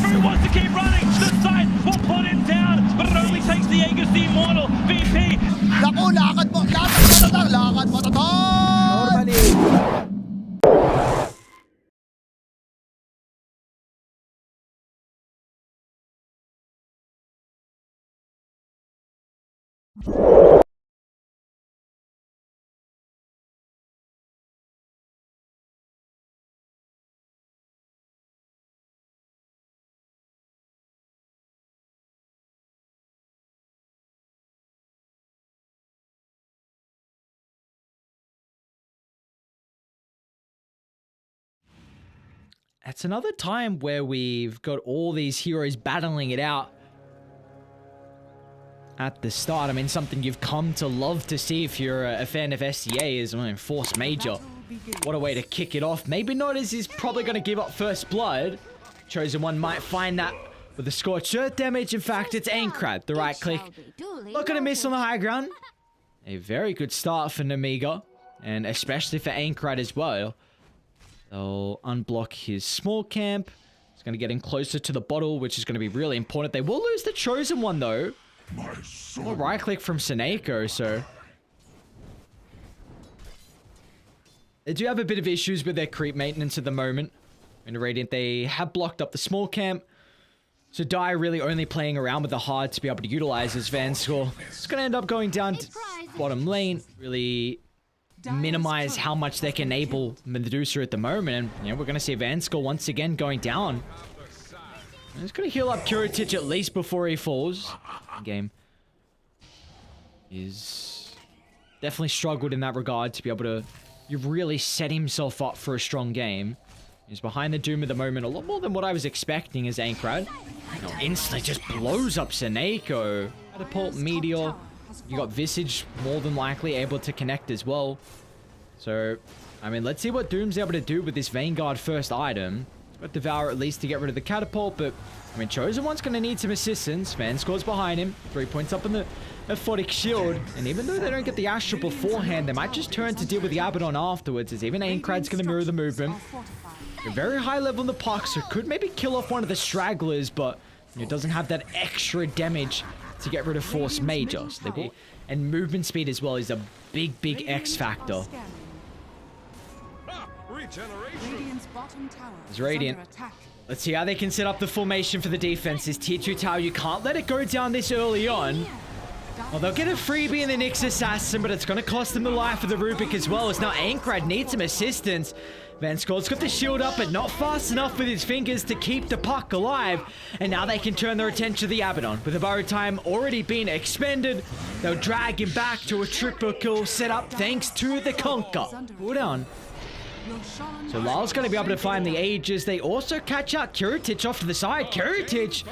B03 wants to keep running. The side will pull him down, but it only takes the Aegis the Immortal. VP. Naku, lakad mo to, Normally. It's another time where we've got all these heroes battling it out at the start. I mean, something you've come to love to see if you're a fan of SCA is Force Major. What a way to kick it off. Maybe not as he's probably going to give up first blood. Chosen One might find that with the scorched earth damage. In fact, it's Aincrad, the right click. Not going to miss on the high ground. A very good start for Nemiga, and especially for Aincrad as well. They'll unblock his small camp. It's going to get him closer to the bottle, which is going to be really important. They will lose the Chosen One, though. A right click from Seneko, so... They do have a bit of issues with their creep maintenance at the moment. In Radiant, they have blocked up the small camp. So Dire really only playing around with the hard to be able to utilize his Van score. It's going to end up going down to bottom lane. Really... minimize how much they can enable Medusa at the moment, and we're going to see Vanskull once again going down. He's going to heal up Kuratich at least before he falls. Game is definitely struggled in that regard to be able to really set himself up for a strong game. He's behind the Doom at the moment, a lot more than what I was expecting as Aincrad. Instantly just blows up Seneko. Catapult, Meteor. You got Visage more than likely able to connect as well. So, I mean, let's see what Doom's able to do with this Vanguard first item. He's got Devour at least to get rid of the Catapult, but, I mean, Chosen One's going to need some assistance. Van scores behind him. 3 points up in the Aphotic Shield. And even though they don't get the Astral beforehand, they might just turn to deal with the Abaddon afterwards, as even Aincrad's going to mirror the movement. They're very high level in the puck, so could maybe kill off one of the stragglers, but it doesn't have that extra damage to get rid of Force Major. So they will, and movement speed as well is a big X factor. It's Radiant. Let's see how they can set up the formation for the defense. This tier 2 tower, you can't let it go down this early on. Well, they'll get a freebie in the Nyx Assassin, but it's going to cost them the life of the Rubik as well, as now Aincrad needs some assistance. Vanskull's got the shield up, but not fast enough with his fingers to keep the puck alive. And now they can turn their attention to the Abaddon. With the borrow time already being expended, they'll drag him back to a triple kill setup thanks to the Conquer. Pull down. So Lyle's going to be able to find the Aegis. They also catch out Kuratich off to the side. Kuratich,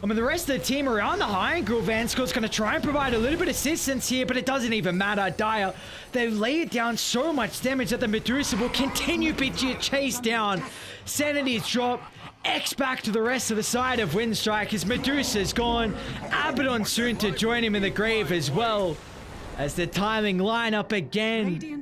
I mean, the rest of the team around the high ground. Vanskull's going to try and provide a little bit of assistance here, but it doesn't even matter. Dire, they've laid down so much damage that the Medusa will continue to chase down. Sanity's dropped. X back to the rest of the side of Winstrike. His Medusa's gone. Abaddon soon to join him in the grave as well. As the timing line up again.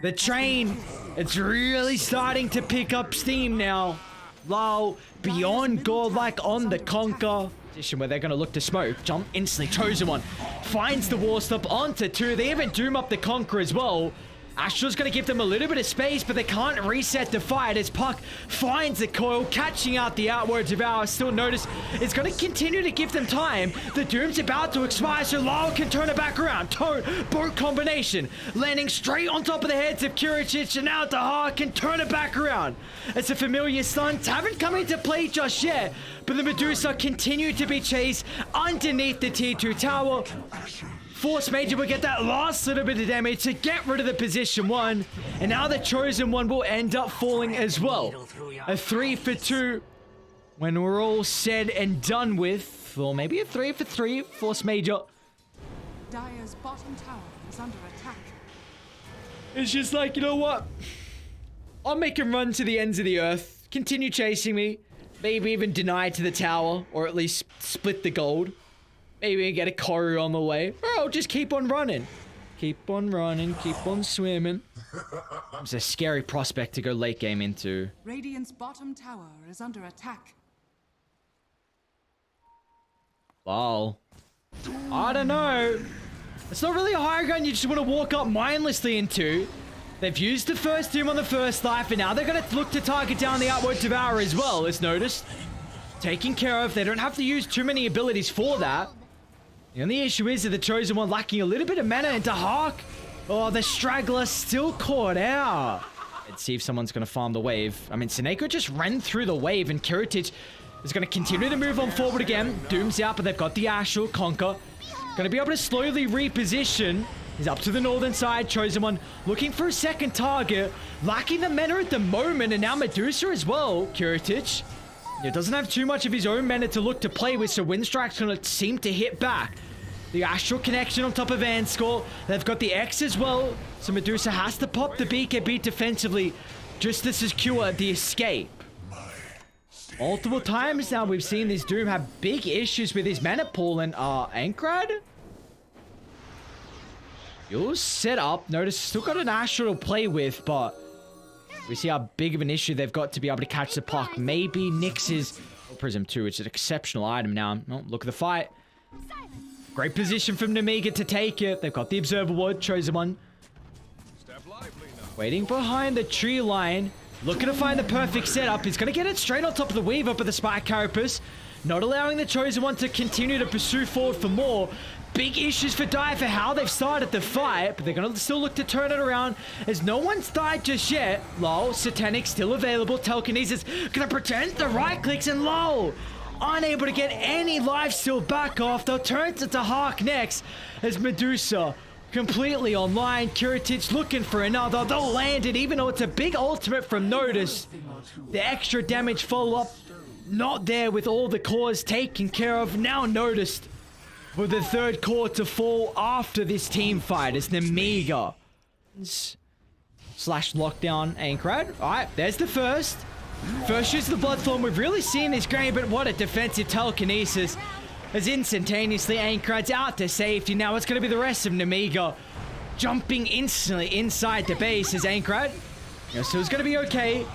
The train, it's really starting to pick up steam now. Lyle, beyond godlike on the Conquer. Position where they're going to look to smoke. Jump instantly. Chosen One finds the wall stop onto 2. They even doom up the Conquer as well. Astral's going to give them a little bit of space, but they can't reset the fight as Puck finds the coil, catching out the outward Devour. Still notice it's going to continue to give them time. The Doom's about to expire, so Lyle can turn it back around. Boat combination, landing straight on top of the heads of Kuratich, and now Dahar can turn it back around. It's a familiar stunt, haven't come into play just yet, but the Medusa continue to be chased underneath the tier 2 tower. Force Major will get that last little bit of damage to get rid of the position 1. And now the Chosen One will end up falling as well. A 3 for 2 when we're all said and done with. Or maybe a 3 for 3, Force Major. Dire's bottom tower is under attack. It's just like, you know what? I'll make him run to the ends of the earth. Continue chasing me. Maybe even deny to the tower. Or at least split the gold. Maybe get a Koru on the way. Or I'll just keep on running. Keep on running, keep on swimming. It's a scary prospect to go late game into. Radiant's bottom tower is under attack. Well, I don't know. It's not really a high ground you just want to walk up mindlessly into. They've used the first doom on the first life, and now they're going to look to target down the Outward Devourer as well, as noticed. Taken care of. They don't have to use too many abilities for that. The only issue is that the Chosen One lacking a little bit of mana, and Dahak, oh, the Straggler still caught out. Let's see if someone's going to farm the wave. I mean, Seneko just ran through the wave, and Kiritich is going to continue to move on forward again. Doom's out, but they've got the Astral Conquer. Going to be able to slowly reposition. He's up to the northern side. Chosen One looking for a second target. Lacking the mana at the moment, and now Medusa as well. Kiritich. It doesn't have too much of his own mana to look to play with, so Winstrike's going to seem to hit back. The Astral Connection on top of Anscore. They've got the X as well, so Medusa has to pop the BKB defensively just to secure the escape. Multiple times now we've seen this Doom have big issues with his mana pool, and Ankrad? You'll set up. Notice still got an Astral to play with, but we see how big of an issue they've got to be able to catch the puck. Maybe Nyx's Prism 2, which is an exceptional item now. Oh, look at the fight. Great position from Nemiga to take it. They've got the Observer Ward. Chosen One waiting behind the tree line. Looking to find the perfect setup. He's going to get it straight on top of the Weaver, but the Spike Carapace not allowing the Chosen One to continue to pursue forward for more. Big issues for Dire for how they've started the fight, but they're going to still look to turn it around as no one's died just yet. Lol, Satanic still available. Telekinesis going to pretend the right clicks, and lol, unable to get any life steal back off. They'll turn to Dahak next as Medusa completely online. Kiritich looking for another. They'll land it, even though it's a big ultimate from Notice. The extra damage follow-up not there with all the cores taken care of. Now Noticed with the third core to fall after this team fight. It's Nemiga slash lockdown Ankrad. Alright, there's the first. First use of the Bloodthorn. We've really seen this game, but what a defensive telekinesis. As instantaneously Ankrad's out to safety. Now it's going to be the rest of Nemiga jumping instantly inside the base as Ankrad. So it's going to be okay.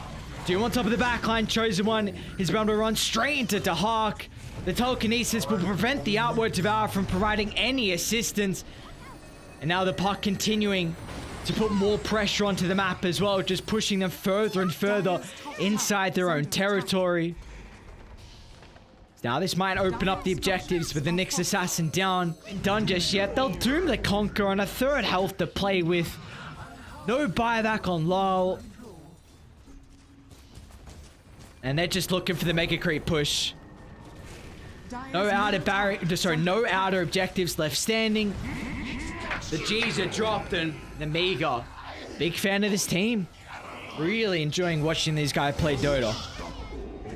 Doom on top of the backline. Chosen One is about to run straight into Dahak. The telekinesis will prevent the Outward Devourer from providing any assistance. And now the puck continuing to put more pressure onto the map as well, just pushing them further and further inside their own territory. Now this might open up the objectives with the Nyx Assassin down. Done just yet. They'll Doom the Conqueror on a third health to play with. No buyback on Lol. And they're just looking for the Mega Creep push. No outer objectives left standing. The G's are dropped, and Nemiga, big fan of this team. Really enjoying watching these guys play Dota.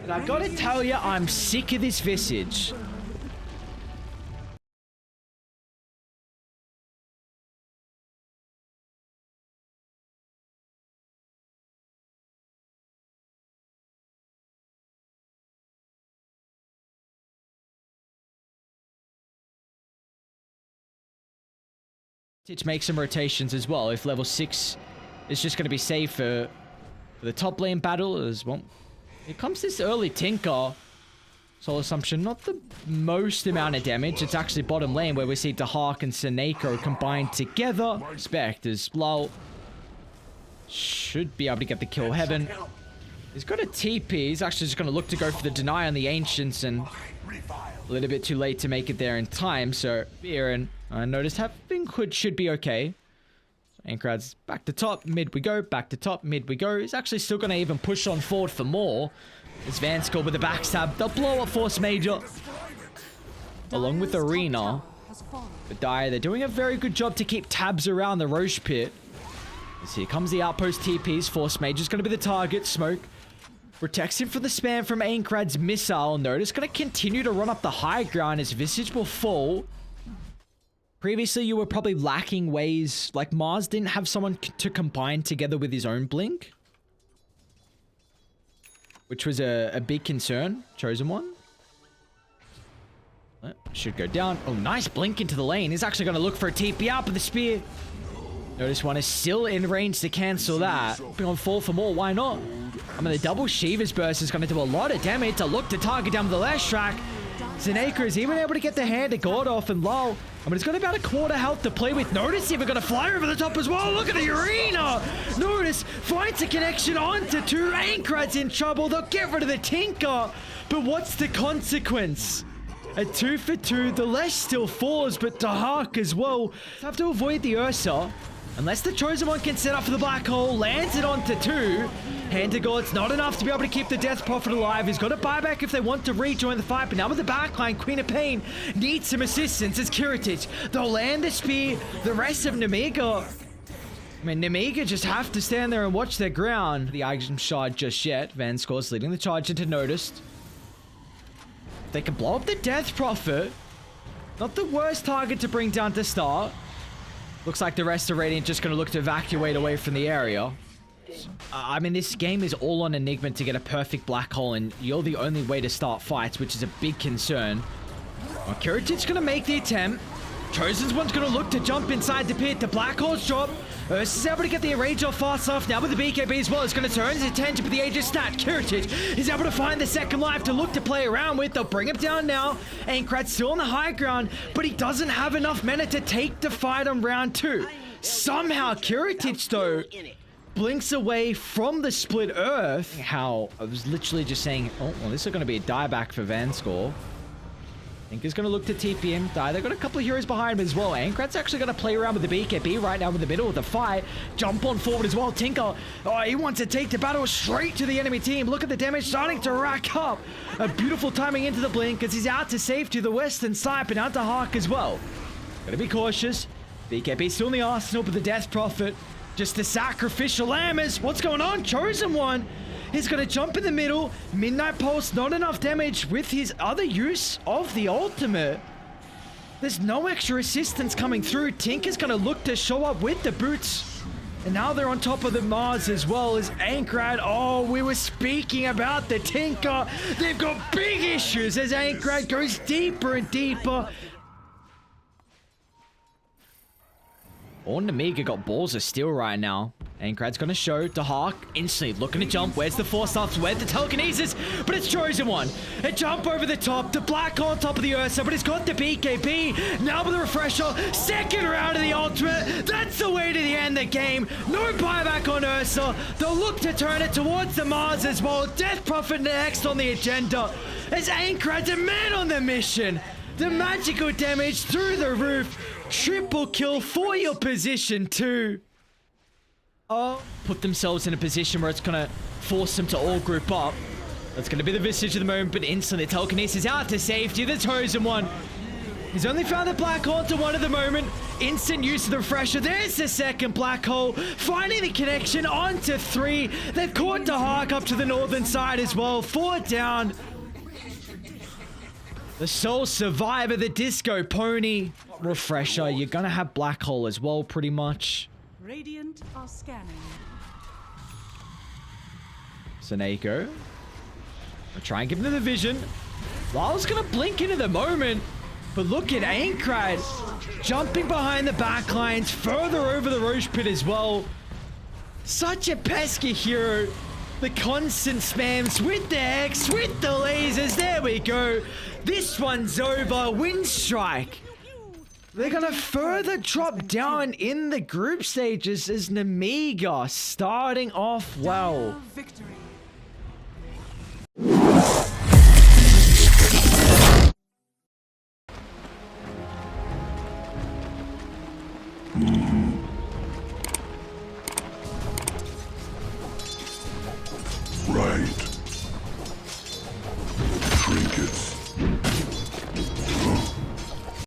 And I gotta tell you, I'm sick of this Visage. To make some rotations as well if level 6 is just going to be safe for the top lane battle as well. Here comes this early Tinker. Soul Assumption, not the most amount of damage. It's actually bottom lane where we see Dahak and Seneko combined together. Spectres, lol. Should be able to get the kill. Heaven. He's got a TP. He's actually just going to look to go for the deny on the Ancients, and a little bit too late to make it there in time. So here, and I noticed having Hood should be okay. Ankrad's back to top, mid we go, back to top, mid we go. He's actually still going to even push on forward for more. It's Vanscore with the backstab. They'll blow up Force Major along with Arena. But Dire, they're doing a very good job to keep tabs around the Roche Pit. As here comes the Outpost TPs. Force Major's going to be the target. Smoke protects him from the spam from Ankrad's missile. Notice going to continue to run up the high ground as Visage will fall. Previously, you were probably lacking ways, like Mars didn't have someone to combine together with his own blink, which was a big concern. Chosen One should go down. Oh, nice blink into the lane. He's actually going to look for a TP out with the spear. Notice One is still in range to cancel that. Be on 4 for more. Why not? I mean, the double Shiva's burst is going to do a lot of damage. To look to target down the left track. Zaneka is even able to get the hand of God off and low. I mean, he's got about a quarter health to play with. Notice even got to fly over the top as well. Look at the arena. Notice finds a connection onto 2. Aincrad's in trouble. They'll get rid of the Tinker. But what's the consequence? A 2 for 2. The Lesh still falls, but Dahak as well. Have to avoid the Ursa. Unless the Chosen One can set up for the black hole, lands it onto 2. Hand of God's not enough to be able to keep the Death Prophet alive. He's got a buyback if they want to rejoin the fight, but now with the backline, Queen of Pain needs some assistance as Kiritich. They'll land the spear. The rest of Nemiga, I mean, Nemiga just have to stand there and watch their ground. The item shard just yet. Van Score's leading the charge into Noticed. They can blow up the Death Prophet. Not the worst target to bring down to start. Looks like the rest of Radiant just going to look to evacuate away from the area. I mean, this game is all on Enigma to get a perfect black hole, and you're the only way to start fights, which is a big concern. Well, Kiritic's going to make the attempt. Chosen's One's going to look to jump inside the pit. The black hole's drop. Ursa's able to get the rage off fast enough. Now with the BKB as well, it's going to turn his attention, but the age is snatched. Kiritich is able to find the second life to look to play around with. They'll bring him down now. Aincrad's still on the high ground, but he doesn't have enough mana to take the fight on round 2. Somehow, Kiritich, though, blinks away from the split earth. How I was literally just saying, oh, well, this is going to be a dieback for Vanscore. I think he's going to look to TP him, die. They've got a couple of heroes behind him as well. Aincrad's actually going to play around with the BKB right now in the middle of the fight. Jump on forward as well. Tinker, oh, he wants to take the battle straight to the enemy team. Look at the damage starting to rack up. A beautiful timing into the blink as he's out to safety to the western side, but out to Hark as well. Got to be cautious. BKB still in the arsenal, but the Death Prophet just a sacrificial lamb. What's going on? Chosen One. He's going to jump in the middle. Midnight Pulse, not enough damage with his other use of the ultimate. There's no extra assistance coming through. Tinker's going to look to show up with the boots. And now they're on top of the Mars as well as Aincrad. Oh, we were speaking about the Tinker. They've got big issues as Aincrad goes deeper and deeper. Nemiga got balls of steel right now. Aincrad's gonna show to Hawk. Instantly looking to jump. Where's the Force Ups? Where's the telekinesis? But it's Chosen One. A jump over the top. The black on top of the Ursa, but it's got the BKB. Now with the refresher. Second round of the ultimate. That's the way to the end of the game. No buyback on Ursa. They'll look to turn it towards the Mars as well. Death Prophet next on the agenda. As Aincrad's a man on the mission. The magical damage through the roof. Triple kill for your position too. Oh, put themselves in a position where it's gonna force them to all group up. That's gonna be the visage of the moment, but instantly telekinesis out to safety. The Chosen One. He's only found the black hole to one at the moment. Instant use of the refresher. There's the second black hole. Finding the connection onto 3. They've caught the Hawk up to the northern side as well. 4 down. The sole survivor, the Disco Pony. Refresher, you're gonna have black hole as well, pretty much. Radiant are scanning. Zaneko. I'll try and give him the vision. Lyle's gonna blink into the moment. But look at Aincrad jumping behind the backlines, further over the Roche Pit as well. Such a pesky hero. The constant spams with the X, with the lasers. There we go. This one's over. Winstrike. They're going to further drop down in the group stages as Nemiga starting off well. Victory. Right. Trinkets.